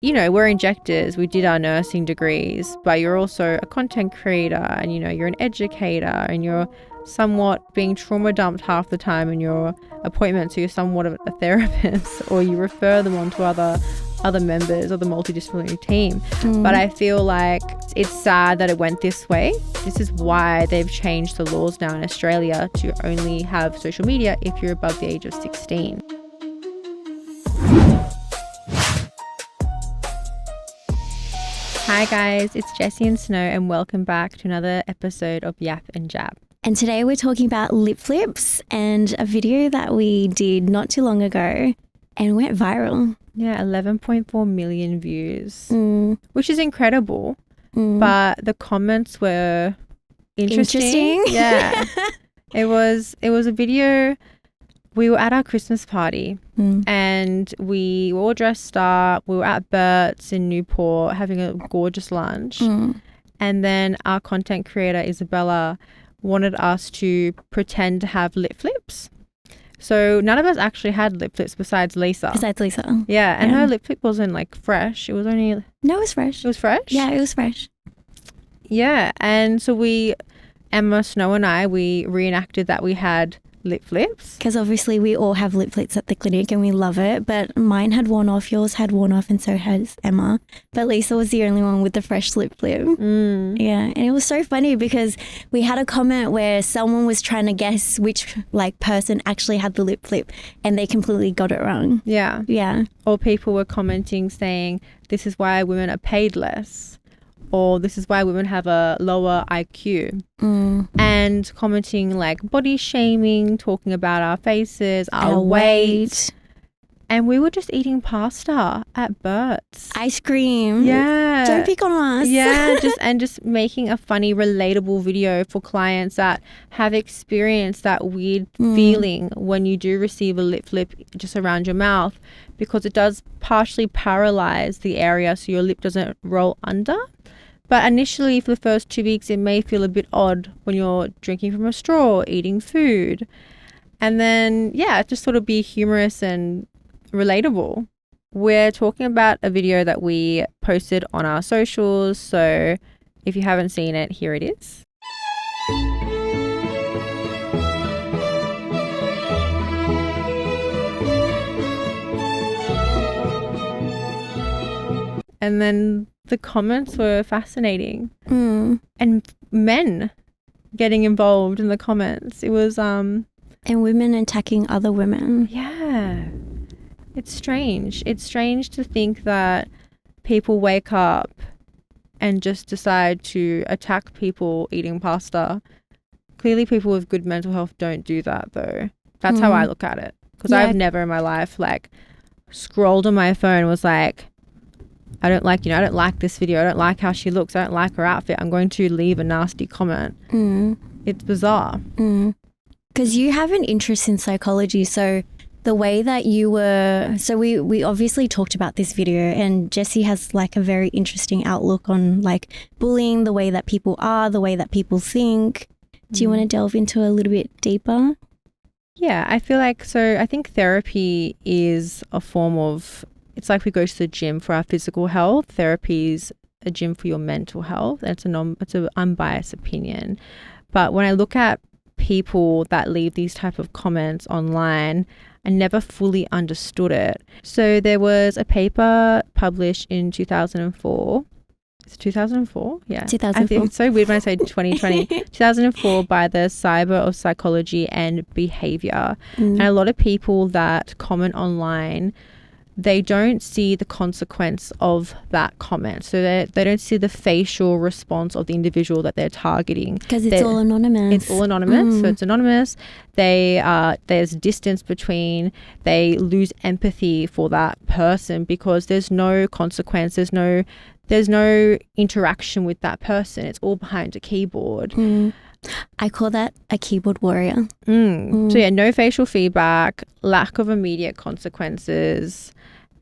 you know, we're injectors, we did our nursing degrees, but you're also a content creator and, you know, you're an educator and you're somewhat being trauma dumped half the time in your appointment. So you're somewhat of a therapist or you refer them on to other members of the multidisciplinary team. But I feel like it's sad that it went this way. This is why they've changed the laws now in Australia to only have social media if you're above the age of 16. Hi guys, it's Jessie and Snow and welcome back to another episode of Yap Jab. And today we're talking about lip flips and a video that we did not too long ago and went viral. Yeah, 11.4 million views, which is incredible. But the comments were interesting. Yeah, it was a video. We were at our Christmas party and we were all dressed up. We were at Bert's in Newport having a gorgeous lunch. And then our content creator, Isabella, wanted us to pretend to have lip flips. So none of us actually had lip flips besides Lisa. Yeah, and her lip flip wasn't like fresh. It was only... No, it was fresh. It was fresh? Yeah, it was fresh. Yeah, and so Emma, Snow and I, we reenacted that we had lip flips. Because obviously we all have lip flips at the clinic and we love it, but mine had worn off, yours had worn off, and so has Emma. But Lisa was the only one with the fresh lip flip. Yeah, and it was so funny because we had a comment where someone was trying to guess which person actually had the lip flip and they completely got it wrong. Yeah. Or people were commenting saying, this is why women are paid less. Or this is why women have a lower IQ. And commenting like body shaming, talking about our faces, our weight. And we were just eating pasta at Bert's. Ice cream. Yeah. Don't pick on us. Yeah, just making a funny, relatable video for clients that have experienced that weird feeling when you do receive a lip flip just around your mouth, because it does partially paralyze the area so your lip doesn't roll under. But initially, for the first 2 weeks, it may feel a bit odd when you're drinking from a straw, eating food. And then, just sort of be humorous and relatable. We're talking about a video that we posted on our socials. So if you haven't seen it, here it is. And then the comments were fascinating. And men getting involved in the comments. It was and women attacking other women. Yeah. It's strange. It's strange to think that people wake up and just decide to attack people eating pasta. Clearly people with good mental health don't do that though. That's how I look at it. Because I've never in my life scrolled on my phone and was like, I don't like this video. I don't like how she looks. I don't like her outfit. I'm going to leave a nasty comment. It's bizarre. Because you have an interest in psychology. So the way that you were... So we obviously talked about this video and Jessie has a very interesting outlook on bullying, the way that people are, the way that people think. Do you want to delve into a little bit deeper? Yeah, I feel I think therapy is a form of... It's like we go to the gym for our physical health. Therapy is a gym for your mental health. And it's an unbiased opinion. But when I look at people that leave these type of comments online, I never fully understood it. So there was a paper published in 2004. Is it 2004? Yeah. 2004. I think it's so weird when I say 2020. 2004 by the Cyber of Psychology and Behavior. And a lot of people that comment online, they don't see the consequence of that comment. So they don't see the facial response of the individual that they're targeting. Because it's all anonymous. It's all anonymous. So it's anonymous. There's distance between. They lose empathy for that person because there's no consequence. There's no interaction with that person. It's all behind a keyboard. I call that a keyboard warrior. So no facial feedback, lack of immediate consequences.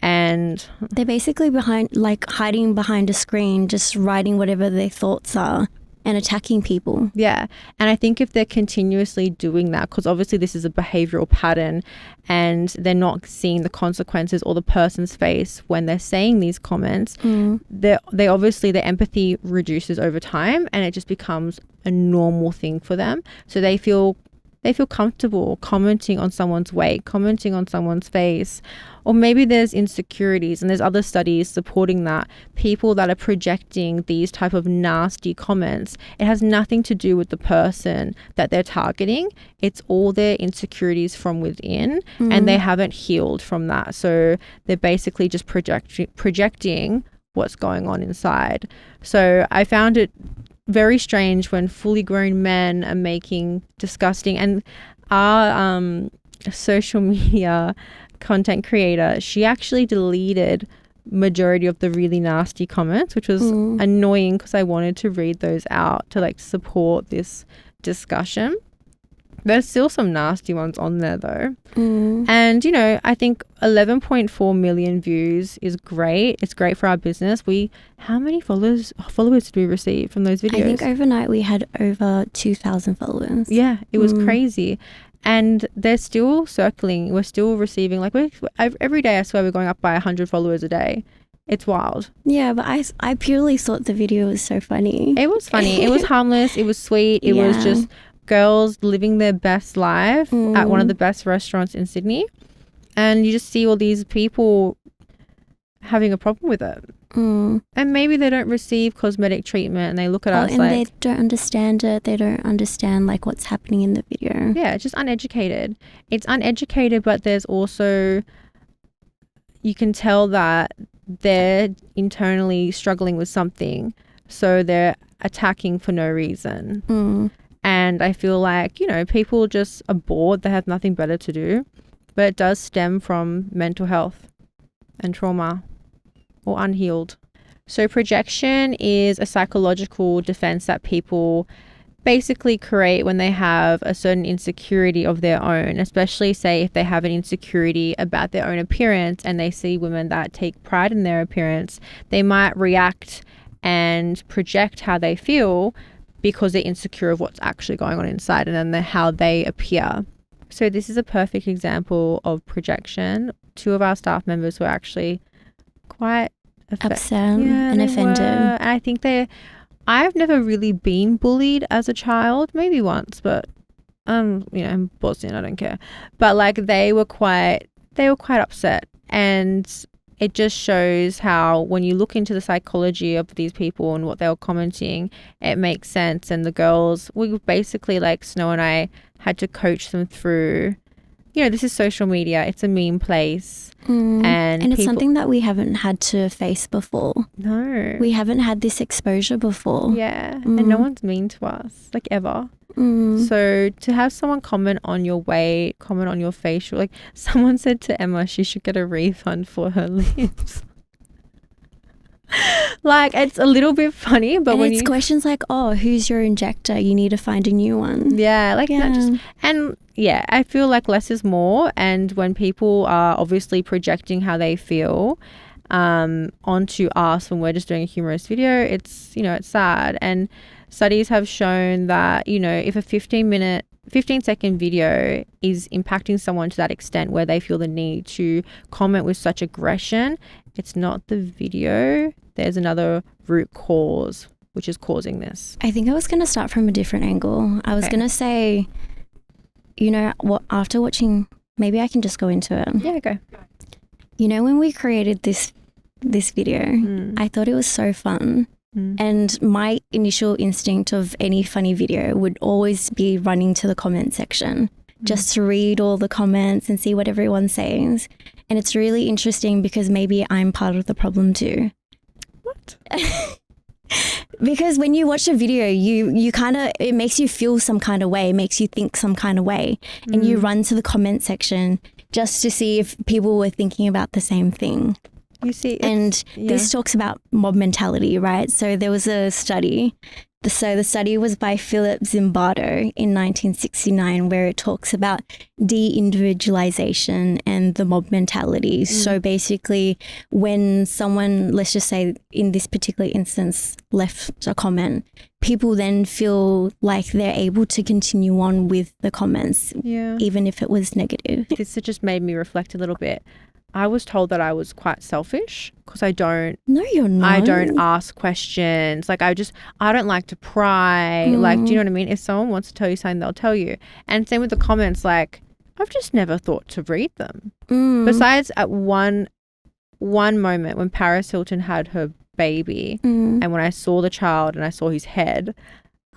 And they're basically hiding behind a screen, just writing whatever their thoughts are. and attacking people. Yeah. And I think if they're continuously doing that, because obviously this is a behavioral pattern and they're not seeing the consequences or the person's face when they're saying these comments, they obviously, their empathy reduces over time and it just becomes a normal thing for them. So they feel comfortable commenting on someone's weight, commenting on someone's face, or maybe there's insecurities, and there's other studies supporting that. People that are projecting these type of nasty comments, it has nothing to do with the person that they're targeting. It's all their insecurities from within, and they haven't healed from that. So they're basically just projecting what's going on inside. So I found it very strange when fully grown men are making disgusting, and our social media content creator, she actually deleted majority of the really nasty comments, which was annoying because I wanted to read those out to like support this discussion. There's still some nasty ones on there though. And, you know, I think 11.4 million views is great. It's great for our business. How many followers did we receive from those videos? I think overnight we had over 2,000 followers. Yeah, it was crazy. And they're still circling. We're still receiving, like, every day I swear we're going up by 100 followers a day. It's wild. Yeah, but I purely thought the video was so funny. It was funny. It was harmless. It was sweet. It was just girls living their best life at one of the best restaurants in Sydney. And you just see all these people having a problem with it. And maybe they don't receive cosmetic treatment and they look at us and like... they don't understand it. They don't understand like what's happening in the video. Yeah, it's just uneducated. It's uneducated, but there's also... You can tell that they're internally struggling with something. So they're attacking for no reason. And I feel like, you know, people just are bored. They have nothing better to do. But it does stem from mental health and trauma or unhealed. So projection is a psychological defense that people basically create when they have a certain insecurity of their own, especially say if they have an insecurity about their own appearance and they see women that take pride in their appearance, they might react and project how they feel because they're insecure of what's actually going on inside and then how they appear. So this is a perfect example of projection. 2 of our staff members were actually quite upset and offended. And I think I've never really been bullied as a child, maybe once, but you know, I'm Bosnian, I don't care. But like they were quite upset, and it just shows how when you look into the psychology of these people and what they were commenting, it makes sense. And the girls, we basically, like Snow and I had to coach them through, you know, this is social media. It's a meme place. And it's something that we haven't had to face before. No. We haven't had this exposure before. Yeah. And no one's mean to us, like ever. So to have someone comment on your weight, comment on your facial, like someone said to Emma she should get a refund for her lips. Like it's a little bit funny, but when it's questions like, oh, who's your injector? You need to find a new one. Yeah, like not just, and yeah, I feel like less is more. And when people are obviously projecting how they feel onto us when we're just doing a humorous video, it's, you know, it's sad. And studies have shown that, you know, if a 15-second video is impacting someone to that extent where they feel the need to comment with such aggression, it's not the video. There's another root cause which is causing this. I think I was going to start from a different angle. I was going to say, you know, what, after watching, maybe I can just go into it. Yeah, go. You know, when we created this video, I thought it was so fun. And my initial instinct of any funny video would always be running to the comment section just to read all the comments and see what everyone's saying. And it's really interesting because maybe I'm part of the problem too. What? Because when you watch a video, you kind of, it makes you feel some kind of way, makes you think some kind of way. And you run to the comment section just to see if people were thinking about the same thing. You see, and this talks about mob mentality, right? So there was a study So the study was by Philip Zimbardo in 1969, where it talks about de-individualization and the mob mentality. So basically, when someone, let's just say in this particular instance, left a comment, people then feel like they're able to continue on with the comments, even if it was negative. This just made me reflect a little bit. I was told that I was quite selfish because I don't. No, you're not. I don't ask questions. Like I don't like to pry. Like, do you know what I mean? If someone wants to tell you something, they'll tell you. And same with the comments. Like, I've just never thought to read them. Besides at one moment when Paris Hilton had her baby, and when I saw the child and I saw his head,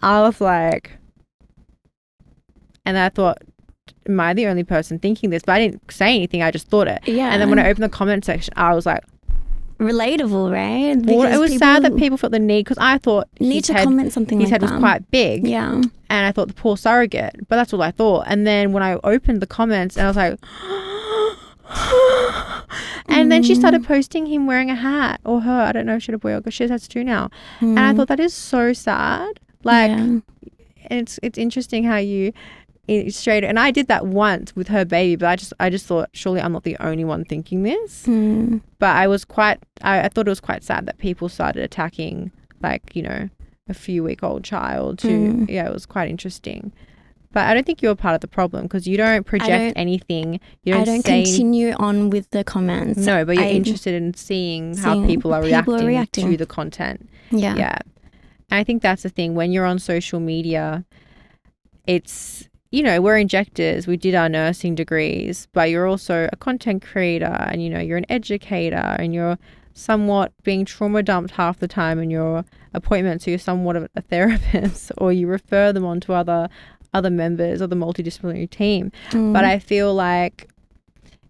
I was like, and I thought, am I the only person thinking this? But I didn't say anything. I just thought it. Yeah. And then when I opened the comment section, I was like, relatable, right? Well, it was sad that people felt the need, because I thought comment something his like head was quite big. Yeah. And I thought the poor surrogate. But that's all I thought. And then when I opened the comments, and I was like, and then she started posting him wearing a hat, or her. I don't know if she had a boy or girl. She has two now. And I thought that is so sad. Like, it's interesting how you straight, and I did that once with her baby, but I just thought, surely I'm not the only one thinking this. But I thought it was quite sad that people started attacking, like, you know, a few-week-old child too. It was quite interesting. But I don't think you're part of the problem, because you don't project anything. I don't continue on with the comments. No, but you're interested in seeing how people are reacting to the content. Yeah. And I think that's the thing. When you're on social media, it's, you know, we're injectors. We did our nursing degrees, but you're also a content creator, and, you know, you're an educator, and you're somewhat being trauma dumped half the time in your appointments. So you're somewhat of a therapist, or you refer them on to other members of the multidisciplinary team. But I feel like,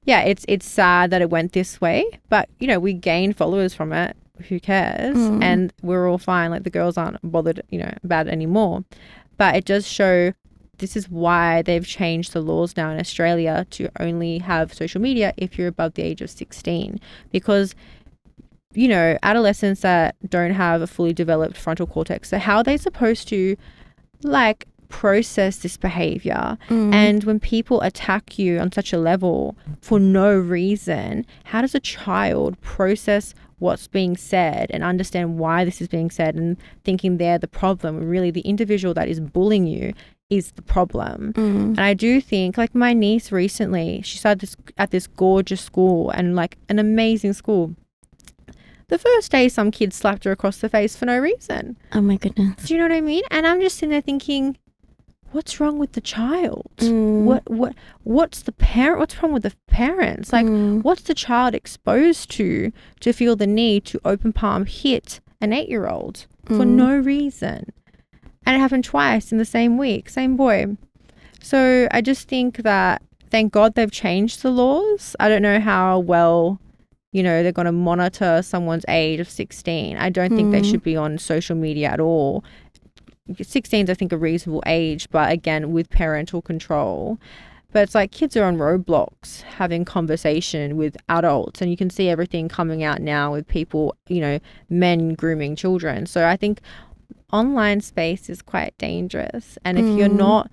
yeah, it's sad that it went this way, but, you know, we gained followers from it. Who cares? And we're all fine. Like, the girls aren't bothered, you know, about it anymore. But it does show, this is why they've changed the laws now in Australia to only have social media if you're above the age of 16, because, you know, adolescents that don't have a fully developed frontal cortex, so how are they supposed to, like, process this behavior? And when people attack you on such a level for no reason, how does a child process what's being said and understand why this is being said, and thinking they're the problem? Really, the individual that is bullying you is the problem. And I do think, like, my niece recently, she started at this gorgeous school, and, like, an amazing school. The first day, some kid slapped her across the face for no reason. Oh my goodness. Do you know what I mean? And I'm just sitting there thinking, what's wrong with the child? What's the parent? What's wrong with the parents? Like, what's the child exposed to feel the need to open palm hit an 8-year-old for no reason? And it happened twice in the same week, same boy. So I just think that, thank God they've changed the laws. I don't know how well, you know, they're going to monitor someone's age of 16. I don't think they should be on social media at all. 16 is, I think, a reasonable age, but again, with parental control. But it's like, kids are on Roblox having conversation with adults, and you can see everything coming out now with people, you know, men grooming children. So I think online space is quite dangerous. And if you're not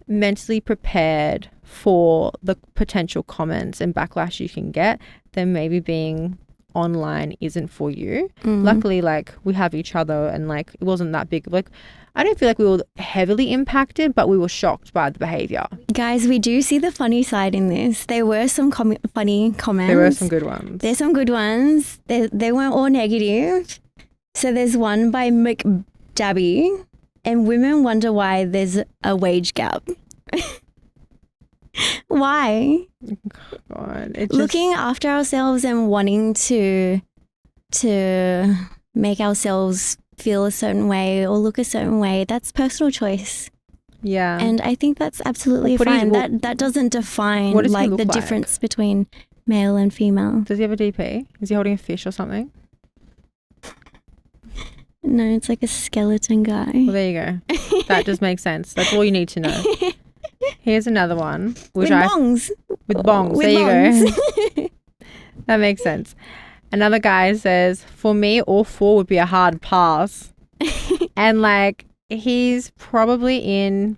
mentally prepared for the potential comments and backlash you can get, then maybe being online isn't for you. Luckily, like, we have each other, and, like, it wasn't that big. Like, I don't feel like we were heavily impacted, but we were shocked by the behavior. Guys, we do see the funny side in this. There were some funny comments. There were some good ones. There's some good ones. They weren't all negative. So there's one by McJabby, and women wonder why there's a wage gap. Why? God, looking after ourselves and wanting to make ourselves feel a certain way or look a certain way, that's personal choice. Yeah. And I think that's absolutely fine. That doesn't define, like, the difference between male and female. Does he have a DP? Is he holding a fish or something? No, it's like a skeleton guy. Well, there you go. That just makes sense. That's all you need to know. Here's another one. With bongs. With bongs. There you go. That makes sense. Another guy says, for me, all 4 would be a hard pass. And like he's probably in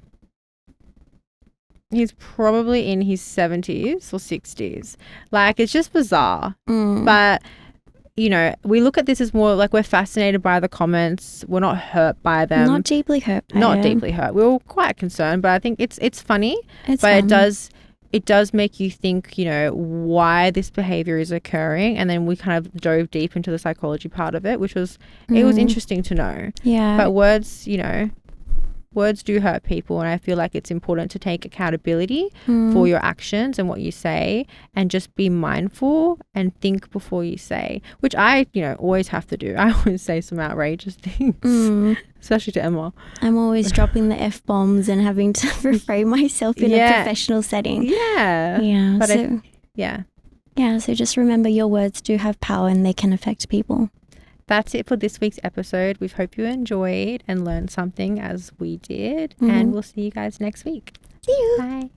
his 70s or 60s. Like it's just bizarre. But you know, we look at this as more like we're fascinated by the comments. We're not hurt by them. Not deeply hurt. Not deeply hurt. We were quite concerned, but I think it's funny. It's but fun. it does make you think, you know, why this behavior is occurring. And then we kind of dove deep into the psychology part of it, which was it was interesting to know. Yeah. But words, you know, words do hurt people, and I feel like it's important to take accountability for your actions and what you say, and just be mindful and think before you say, which I, you know, always have to do. I always say some outrageous things, especially to Emma. I'm always dropping the F-bombs and having to refrain myself in a professional setting. Yeah. Yeah. But so, yeah, so just remember your words do have power and they can affect people. That's it for this week's episode. We hope you enjoyed and learned something as we did. And we'll see you guys next week. See you. Bye.